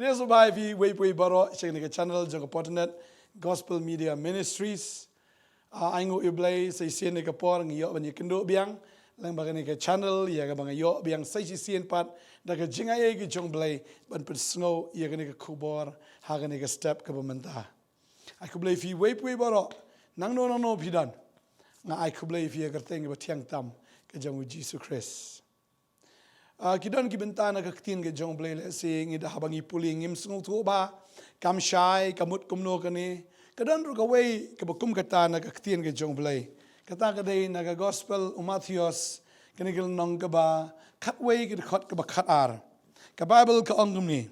Please subscribe to Waypoint Baro, check the channel jong Potternet Gospel Media Ministries. Aingo iblay sa isian ni kapor ng iyo banyak kendo biang lang baga ni channel ya ka bang iyo biang sa isian pat daga jingay ki jong blay ban persno ya ka ni khubor ha ka ni step ka bamanta. Aku blay fi Waypoint Baro nang no pidan nga aku blay fi ka teng ba tiang tam ka jong Jesus Christ. Kidan ki bentana ka ktin ke jong blay le sing ida habangi puling im sungul tu ba kam shai kamut kumno kani kadan ru kaway kabakum kata na ka ktin ke jong blay kata ka dai na ka gospel Matthews kani kil nong kaba khatway ki khat ka khatar ka bible ka ongum ni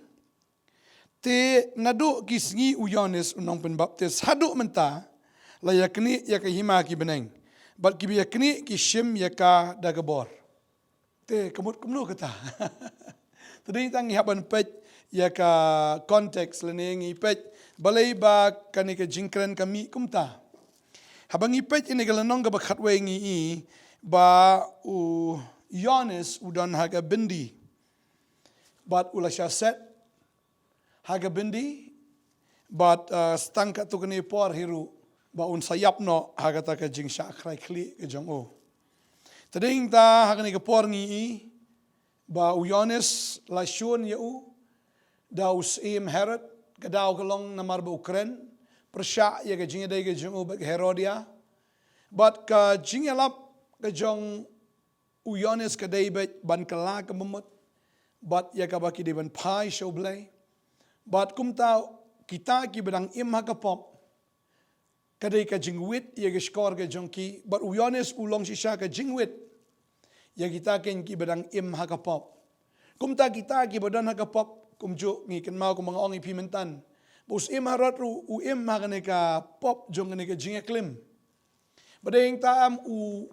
te nadu kisngi u Yohanes unong pen baptis hadu menta la yakni yakahima ki beneng bat ki yakni ki shim yaka dagabor te kamut kumno kata tadi tang haban pej ya ka konteks leneng ipej balai ba kani ka jingkren kami kumta habang ipej ini galanong ka bakhatwe ngi ba u Yohanes udan haga bindi bat ula set haga bindi bat stangka tu kani por hiru ba un sayapno haga ta ka jing sha khrai khli ka jong o tading ta hakani ka por ngi ba u Yohanes la shun u daus im Herod kadaw kalong namar ba Ukraine persya ya ka jinga dai ka jong u ba Herodia but ka jinga lap ka jong u Yohanes ka dai ban kala ka mamut but ya ka ba ki ban pai show blay but kumta kita ki badang im ha ka pop kadai ka jingwit ya ka skor ka jongki but u Yohanes ulong sisha ka jingwit ya kita ken ki badang im ha ka pop kumta kita ki badan ha ka pop kumjo ngi ken mau ko mga ong ipimentan bus im harat ru u im ha ka pop jong ni ka jinga klim badeng taam u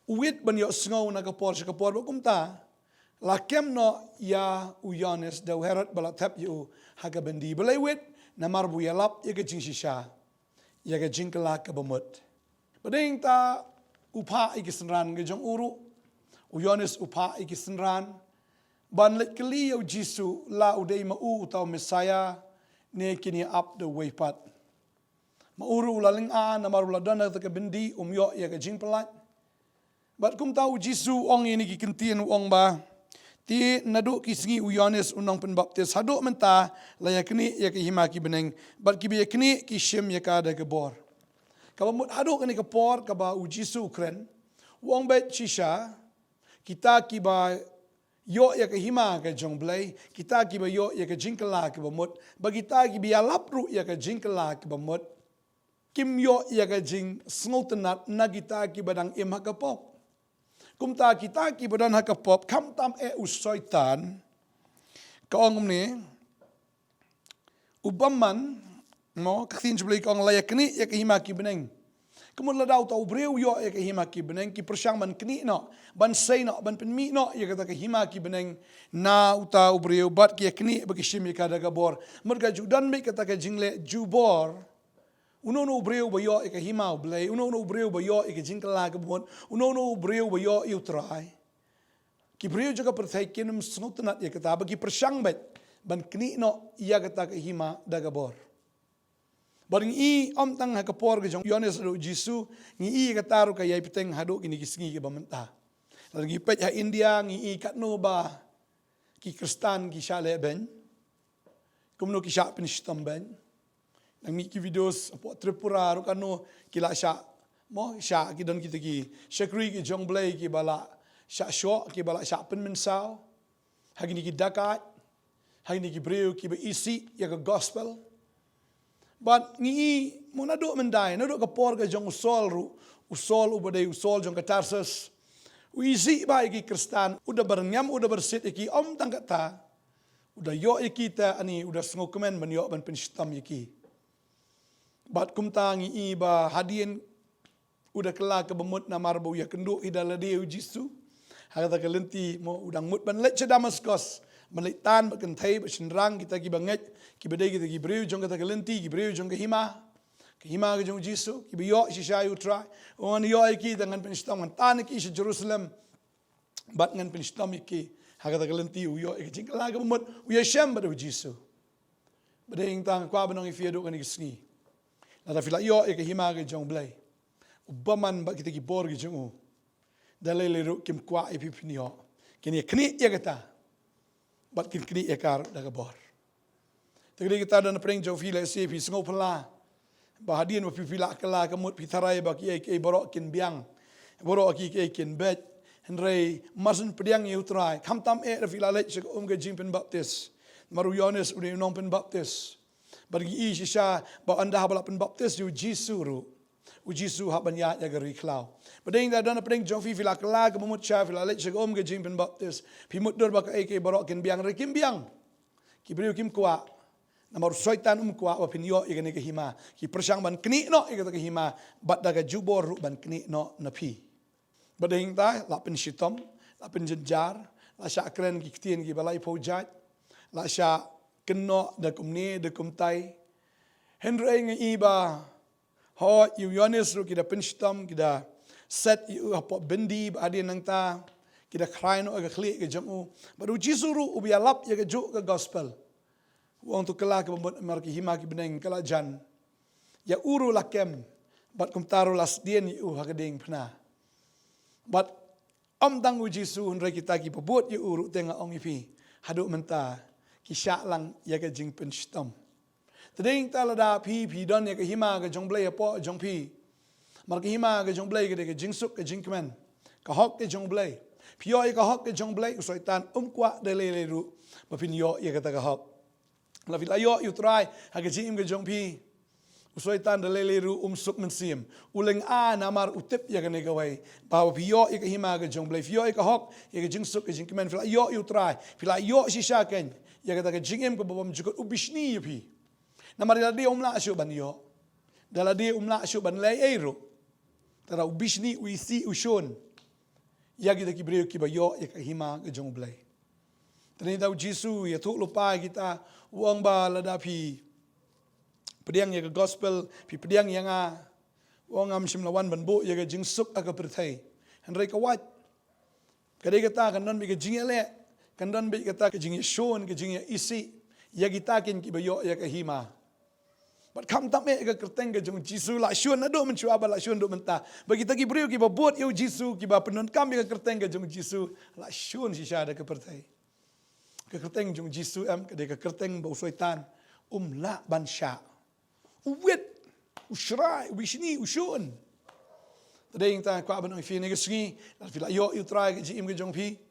wit ban yo sngo na ka por ba kumta la kem no ya u Yohanes da herat bala tap yu ha ka bendi balai wit na marbu ya lap ya ka jing shisha ya ka jing kala ka bamut badeng ta upa ikisenran ga jong uru u Yohanes upa ikisenran ban let kali au Jisu la udai ma u tau Messiah ne kini up the way pat ma uru laling a na maru ladana ta ka bindi yo ya ka jing pelat bat kum tau Jisu ong ini ki kentien ong ba ti nadu kisngi u Yohanes unong pen baptis hadu menta la yakni ya ka hima ki beneng bat ki yakni ki shim ya ka da gebor ka mut hadu kani ka por ka ba u Jisu kren wong bet shisha kita ki ba yo ya ka hima ka jong blay kita ki ba yo ya ka jingkala ka bamut ba kita ki biya lapru ya ka jingkala ka bamut kim yo ya ka jing snultanat na kita ki badang im ha ka pop kumta kita ki badan ha ka pop kam tam u soitan ka ongum ni ubaman mo ka tin jblay ka ong layakni ya ka hima ki beneng kemun la daw tau breu yo ya ka hima ki beneng ki pyrshang man knieh no ban sei no ban penmi no ya ka hima ki beneng na uta breu bat ki knieh bagi shim ka daga bor merga judan me ka jingle jubor uno breu ba yo ka hima blay uno breu ba yo ka jingkala ka bon uno breu ba yo try ki breu juga perthai kinum snutnat ya ka bagi pyrshang bet ban knieh no ya ka hima daga bor baring i tang ha kapor ke jong Yohanes ro Jisu ngi i kataru ka yai piteng hadu kini kisngi ke bamenta lagi pet ha India ngi i katno ba ki Kristan ki shale ben kumno ki sha pin shtam ben nang mi ki videos po Tripura ro kano ki la sha mo sha ki don ki shakri ki jong blay ki bala sha sho ki bala sha pin min sao hagini ki dakat hagini ki breu ki ba isi ya ka gospel but ngi mo na do mendai na do ka por ka jong usol ubadai usol jong ka Tarsus uisi ba ki Kristan udah bernyam udah bersit iki tang kata udah yo kita ani udah sengo kemen ban yo ban penstam iki but kumta ngi ba hadien udah kela ke bemut na marbu ya kendu idala dia Jisu hata ka lenti mo udang mut ban lech Damascus melitan bakan thai basenrang kita ki banget ki bedai kita ki breu jong kata kelenti ki breu jong ke hima ke jong Jisu ki biyo shishayu try on yo ki dengan penstam tan ki Jerusalem bat ngan penstam ki hakata kelenti uyo ke jingkala ke mut uya sham ba Jisu Bedeng tang kwa benong ifia duk kan ikisni. Lada fila yo ke hima ke jong blay. Ubaman ba kita ki bor ke jong. Dalai le kim kwa ipi pinio. Kini kni ya kata. Bat kin kni ya kar daga bor. Tegri kita dan pring jong fila se pi sengo pela. Bahadian wa pi fila kala kamut pi tarai ba ki ke borok kin biang. Borok ki ke kin bet. Henry masun pediang yu try. Kam tam da fila le se ke jimpen baptis. Maru Yohanes udah nongpen baptis. Bagi isya ba anda habalapen baptis yu Jisu ru. Jisu haban ya gari klau. Bedeng da dan pedeng jong fi fila kala ke mumut cha fila le ke jimpen baptis. Pi mudor ba ke borok kin biang re kim biang. Ki beriu kim kwa. Namar soitan kwa wa pin yo igane ke hima. Ki pyrshang ban kni no igate ke hima bat daga jubor ru ban kni no napi. Bedeng da lapin shitom, lapin jenjar, la sya kren ki ktien ki balai pojat. La sya keno da kumni da kumtai. Henry ngi iba ho yu Yohanes ru kita penstam kita set yu apa bendi adi nang ta kita kraino aga khli ke jamu baru Jisu ru ubia lap ya ke juk ke gospel. Wong tu kala ke bambut marki hima ki beneng kala jan. Ya uru lakem bat kum taru las dien yu hageding pna. Bat dang u Jisu Henry kita ki pebut yu uru tenga ong ipi haduk menta kisah lang ya ke jing penstam. Tading talada pi don ya ke hima ke jong blay apa jong pi. Mar ke hima ke jong blay ke jing suk ke jing kemen. Ka hok ke jong blay. Pi yo ka hok ke jong blay soitan kwa de le ru. Ba pin yo ya ke ta ka hok. La vi la yo yu try ha ke jing ke jong pi. Soitan de le ru suk men sim. Uleng namar utip ya ke ne gawai. Ba pi yo ya ke hima ke jong blay. Pi yo ka hok ya ke jing suk ke jing kemen. Fi la yo yu try. Fi la yo shisha ken. Ya kata ke jingem ke babam jukut ubishni pi. Namari la dia umla asyo ban yo. Dala dia umla asyo ban lay ero. Tara ubishni uisi ushon. Ya kita ki breu ki ba yo ya ka hima ke jong blay. Tani tau Jisu ya tuk lupa kita uang ba lada pi. Pediang ya ke gospel pi pediang yang uang am simlawan ban bo ya ke jingsuk aga pertai. Henry ka wat. Kadai kata kan non bi ke jingele. Kandan bi kata ke jing shon ke jing isi ya kita kin ki bayo ya ke hima. But kam tam ke kerteng ke jong Jisu la shon ado mencuaba la shon do menta. Bagi tagi brio ki babot yo Jisu ki ba penon kam ke kerteng ke jong Jisu la shon si sha da ke pertai. Ke kerteng jong Jisu ke de ke kerteng ba soitan la ban sha. Uwet ushrai wishni ushon. Tadeng ta kwa ban fi ne ke sgi la fi la yo try ke jim ke jong pi.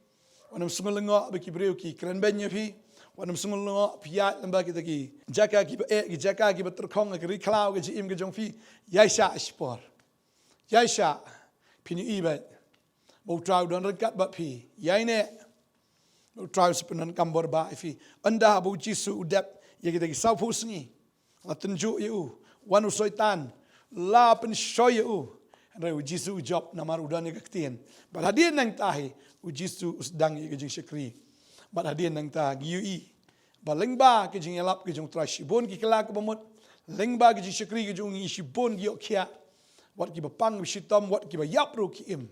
Wanam sungul lengo bagi beriu ki keren banyak pi. Wanam sungul lengo piat lembah kita ki jaka ki jaka ki berterkong ki riklau ki jim ki jong pi. Yaisha spor. Yaisha pini ibat. Bau trau don rekat bat pi. Yaine bau trau sepenan kambor ba fi. Anda bau Jisu udap ya kita ki sau pusngi. La tunjuk yu. Wanu soitan la pen shoy yu. Andai Jisu job namar udan ke ktien. Baladian nang tahi Jisu sedang ke jing syakri. Baladian nang ta giui. Balengba ke jing elap ke jing trashibon ki kala ke bamut. Lengba ke jing syakri ke jing ishibon gi okya. Wat ki bapang bishitam wat ki bayap ru ki im.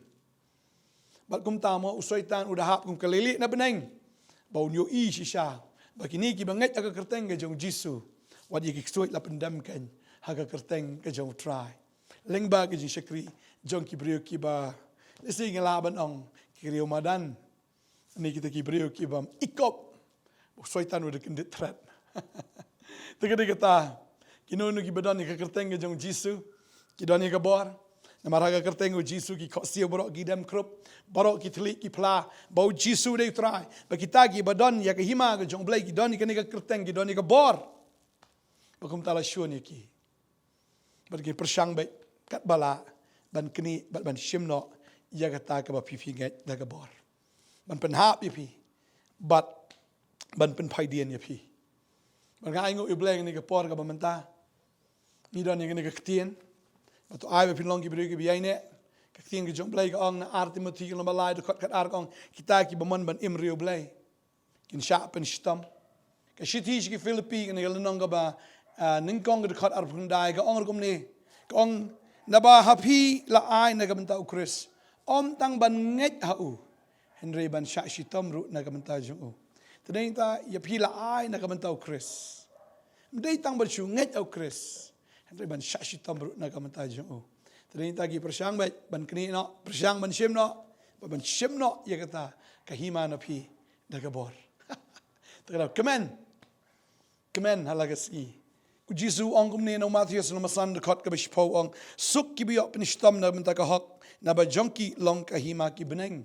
Bal kum tamo usoitan udah hap kum kelili na beneng. Bau nyo i shisha. Bakini ki banget aga kerteng ke jing Jisu. Wat ki ksuit la pendam kan. Haga kerteng ke jing try. Lengba ke jing syakri jong ki brio ki ba lesi ngelaban ong ki rio madan ni kita ki brio ki bam ikop soitan udah kendit threat tegede kata kinonu ki badan ni ka kerteng ke jong Jisu ki doni ka bor namaraga kerteng u Jisu ki khosio borok gidam krup borok ki telik ki pla bau Jisu de try ba kita ki badan ya ke hima ke jong blai ki doni ka ni ka kerteng ki doni ka bor bakum tala shoni ki bergi pyrshang baik kat bala ban kni ban shimno ya kata ke ba pipi ngai da ka bor ban pen hap pi bat ban pen phaidien ya pi ban ga ingo ibleng ni ka por ka ba menta ni don ni ka ktien batu ai ba pin long ki bri ki biaine ka ktien ki jong blai ka ong na artimoti ki lomba lai kat ar ong kita ki ba man ban imrio blai kin sha pen stam ka shiti ki Philippi ni ka lenong ka ba ningkong ka kat ar pundai ka ong kum ni ka ong naba hapi la ai na gamenta ukris tang ban nget hau Henry ban sha shitam ru na gamenta ju tadeng ta ya pi la ai na gamenta ukris Mdai tang bersu nget au Chris. Henry ban syashi tambrut na kamata jong. Tadi tagi pyrshang ban knieh no, pyrshang ban shim no, ban shim no ya kata kahima na pi da khubor. Tengah kemen halagasi. Jisu ong kumni no Matthews no masan dekot ke bishpo ong suk ki biok penishtam na benta kahok na ba jongki long kahima ki beneng.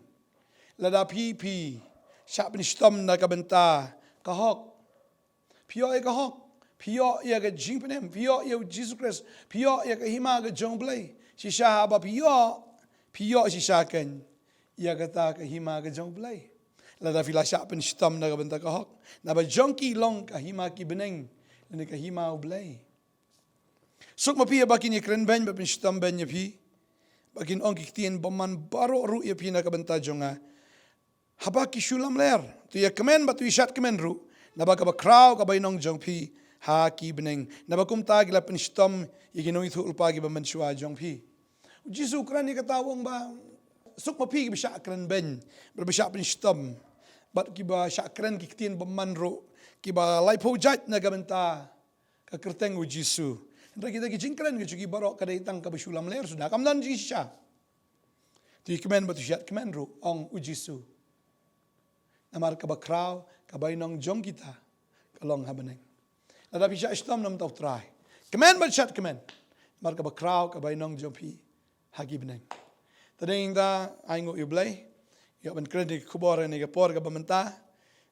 Lada pi syak penishtam na kabenta kahok. Pio e kahok. Pio ya ke jing penem. Pio ya Jesus Christ. Pio ya kahima ke jong blay. Sisha aba pio sisha ken. Ya kata kahima ke jong blay. Lada fila syak penishtam na kabenta kahok. Na ba jongki long kahima ki beneng. Ini kahima ublay. Suk mapi bakin ye kren ben bapin shtam ben ye pi. Bakin ong kiktien baman baro ru ye pi na kabenta jonga. Haba ki shulam ler. Tu ye kemen batu ishat kemen ru. Naba kaba kraw kaba inong jong pi ha ki beneng. Naba kumta gila pin shtam ye ginong itu ulpa gi baman shua jong pi. Jisu kran ye kata wong ba. Suk mapi ki bisha kren ben. Berbisha pin shtam. Bat ki ba syak kren kiktien baman ru. Kiba lai pojat na gamenta ka kerteng u Jisu. Hendak kita kijingkren ke cuki barok kada itang ka basulam ler sudah kamdan Jisha. Ti kemen batu syat kemen ru ong u Jisu. Namar ka bakraw ka bainong jong kita kalong habeneng. Lada pisya istam nam tau try. Kemen bat syat kemen. Namar ka bakraw ka bainong jong pi hagi beneng. Tadeng da aingo iblay. Ya ban kredit khubor ni ka por ka bamenta.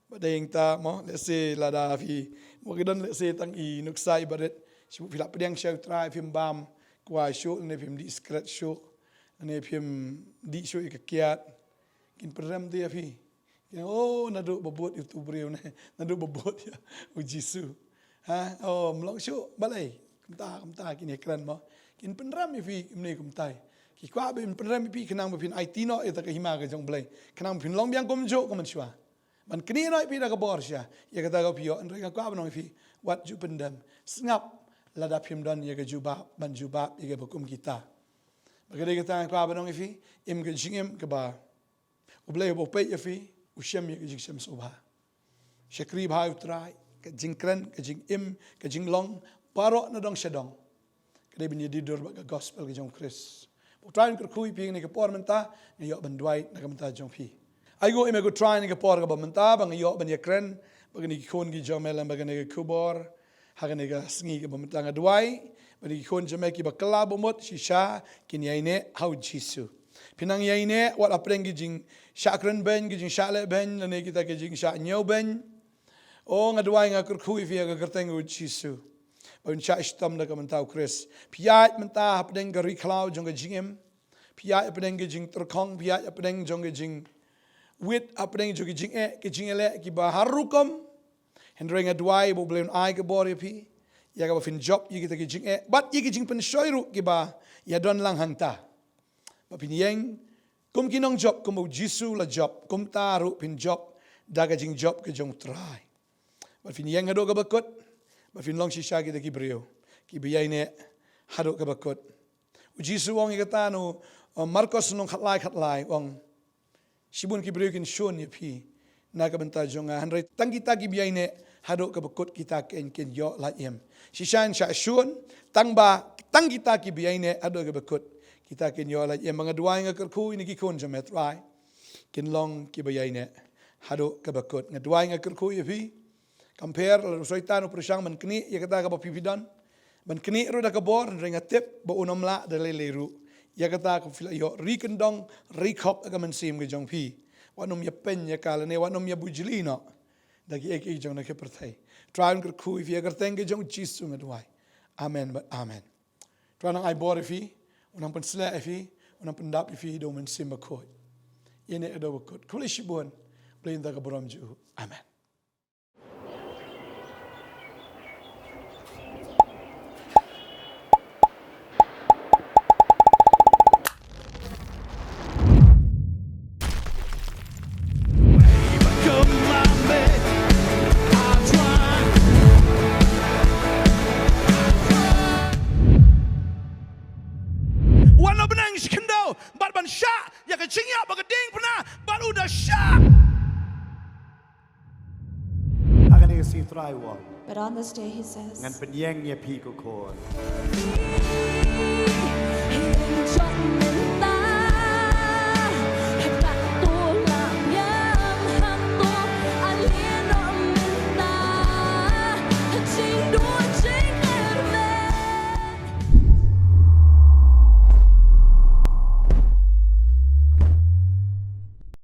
Badayang ta mo let's say lada fi mo gidan let's say tang I nuksai baret sibu filap pedang show try film bam kwa show ne film di scratch show ne film di show ikakiat kin peram dia fi oh nadu bobot itu beriu ne nadu bobot ya Jisu ha oh mlong show balai kumta kin ekran mo kin penram fi mne kumtai ki kwa bin penram fi kenang bin IT no eta ka hima ka jong blai kenang bin long biang komjo komen shwa. Man knieh no pi da khubor sia. Ya kata kau pio andre ka kwa banong fi wat ju pendam. Sengap lada pim don ya ke jubab ban jubab ya ke hukum kita. Bagade kata kwa banong fi im ke jingem ke ba. Ublay bo pe ya fi usyam ya ke jing syam sobha. Syakri bhai utrai ke jingkren ke jing im ke jing long parok na dong syadong. Kade bin didur ba gospel ke jong Chris. Utrai ke kui pi ni ke por menta ni yo ban duai na ke menta jong pi. Aigo ime go try ni ke por ka bamenta bang yo ban yakren bagani khon gi jomelam bagani khubor hagani ga sngi ke bamenta nga duai bagi khon jame ki bakla bomot shisha kin yaine how Jisu pinang yaine wat apreng gi jing shakren ben gi jing shale ben ne kita ke jing sha nyo ben o nga duai nga kur khui fi ga kerteng u Jisu bon sha stam na ka mentau Chris piat menta hapdeng ga riklau jong ga jingem piat apdeng gi jing terkong piat apdeng jong ga jing wit apdeng jogi jing ke jing ele ki ba harukom hendring adwai bo blem ai ke bor pi ya ka fin job yi kita ki jing but yi ki jing pen shoiru ki ba ya don lang hangta ba pin yeng kum kinong job kum Jisu la job kum taru pin job daga jing job ke jong try ba fin yeng hado ka bakot ba fin long shisha kita ki brio ki bi ne hado ka bakot Jisu wong ikata no Marcos nong khatlai wong Sibun ki berikin shon ya pi na ka benta jonga handrai tang kita ki biaine hado ka bekut kita ken yo la yem shishan sha shon tang kita ki biaine hado ka bekut kita ken yo la yem mga duai nga kerku ini ki kon jamet rai ken long ki biaine hado ka bekut nga duai nga kerku ya pi compare la soitan pyrshang man knieh ya kata ka pipidan man knieh ro da ka bor ringa tip bo unom la da leru ya kata ko fila yo rikendong rikhop aga mensim ke jong pi wanom ya pen ya kala ne wanom ya bujlino dagi ek jong na ke perthai traun ker khu if ya kerteng ke jong Jisu ngadwai amen but amen traun ai bor fi unang pensla fi unang pendap fi do mensim ko yene ado ko kulishibon plain da ka borom ju amen. See, try one. But on this day he says, งั้นเป็นแย่งเนี่ยพี่ก็โคน He